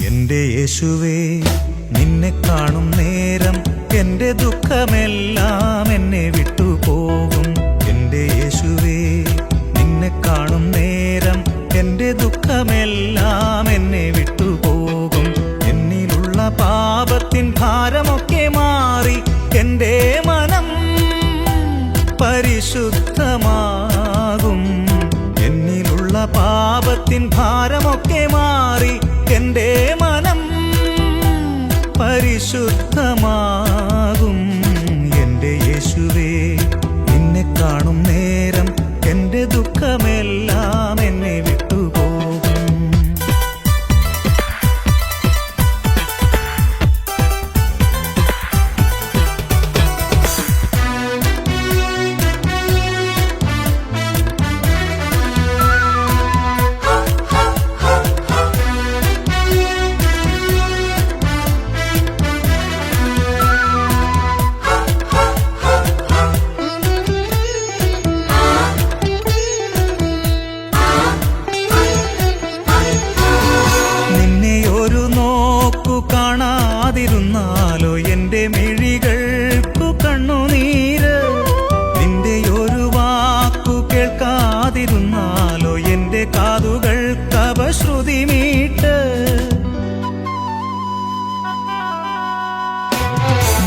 എൻ്റെ യേശുവേ, നിന്നെ കാണും നേരം എൻ്റെ ദുഃഖമെല്ലാം എന്നെ വിട്ടുപോകും. എൻ്റെ യേശുവേ, നിന്നെ കാണും നേരം എൻ്റെ ദുഃഖമെല്ലാം എന്നെ വിട്ടുപോകും. എന്നിലുള്ള പാപത്തിൻ ഭാരമൊക്കെ മാറി എൻ്റെ മനം പരിശുദ്ധമാകും. എന്നിലുള്ള പാപത്തിൻ ഭാരമൊക്കെ മാറി എൻ്റെ മനം പരിശുദ്ധമാകും. എൻ്റെ യേശുവേ, നിന്നെ കാണും നേരം എൻ്റെ ദുഃഖമെല്ലാം എന്നെ വിട്ടുപോകും. കാണാതിരുന്നാലോ എൻ്റെ മിഴികൾക്കു കണ്ണുനീര്, നിന്റെ ഒരു വാക്കു കേൾക്കാതിരുന്നാലോ എൻ്റെ കാതുകൾക്ക് അപശ്രുതി മീട്ട്.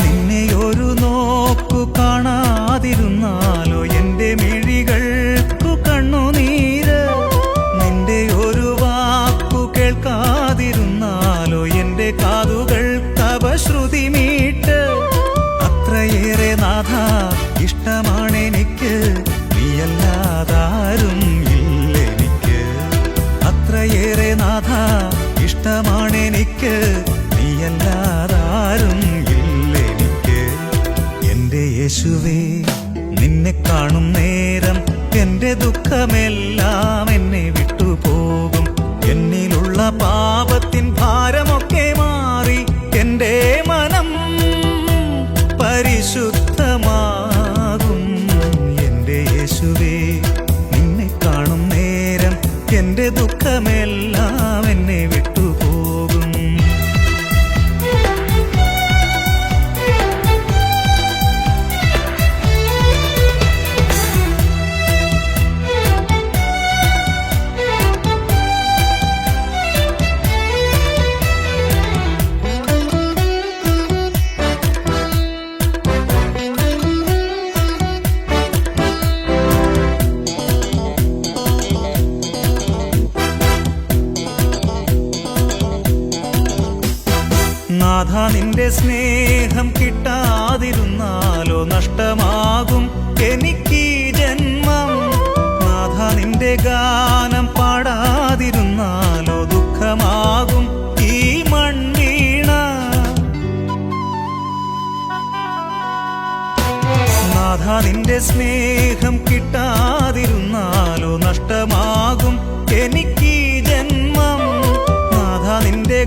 നിന്നെ ഒരു നോക്കു കാണാതിരുന്നാലോ എൻ്റെ മിഴികൾക്കു കണ്ണുനീര്, നിന്റെ ഒരു വാക്കു കേൾക്കാതിരുന്നാലോ എൻ്റെ കാതുകൾക്ക് അപശ്രുതി മീട്ട്. അത്രയേറെ നാഥ ഇഷ്ടമാണെനിക്ക്, നീയല്ലാതാരും ഇല്ലെനിക്ക്. അത്രയേറെ നാഥ ഇഷ്ടമാണെനിക്ക്, നീയല്ലാതാരും ഇല്ലെനിക്ക്. എൻ്റെ യേശുവേ, നിന്നെ കാണും നേരം എൻ്റെ ദുഃഖമെല്ലാം എന്നെ വിട്ടുപോകും. എന്നിലുള്ള പാപത്തിൻ ഭാരമൊക്കെ മാറി എൻ്റെ മനം പരിശുദ്ധമാകും. എൻ്റെ യേശുവേ, നിന്നെ കാണും നേരം എൻ്റെ ദുഃഖമെല്ലാം എന്നെ വിട്ടുപോകും. നാഥ, നിന്റെ സ്നേഹം കിട്ടാതിരുന്നാലോ നഷ്ടമാകും എനിക്കീ ജന്മം. നാഥ, നിന്റെ ഗാനം പാടാതിരുന്നാലോ ദുഃഖമാകും ഈ മൺവീണ. നാഥ, നിന്റെ സ്നേഹം കിട്ടാതിരുന്നാലോ നഷ്ടമാകും എനിക്കീ ജന്മം. നാഥ, നിന്റെ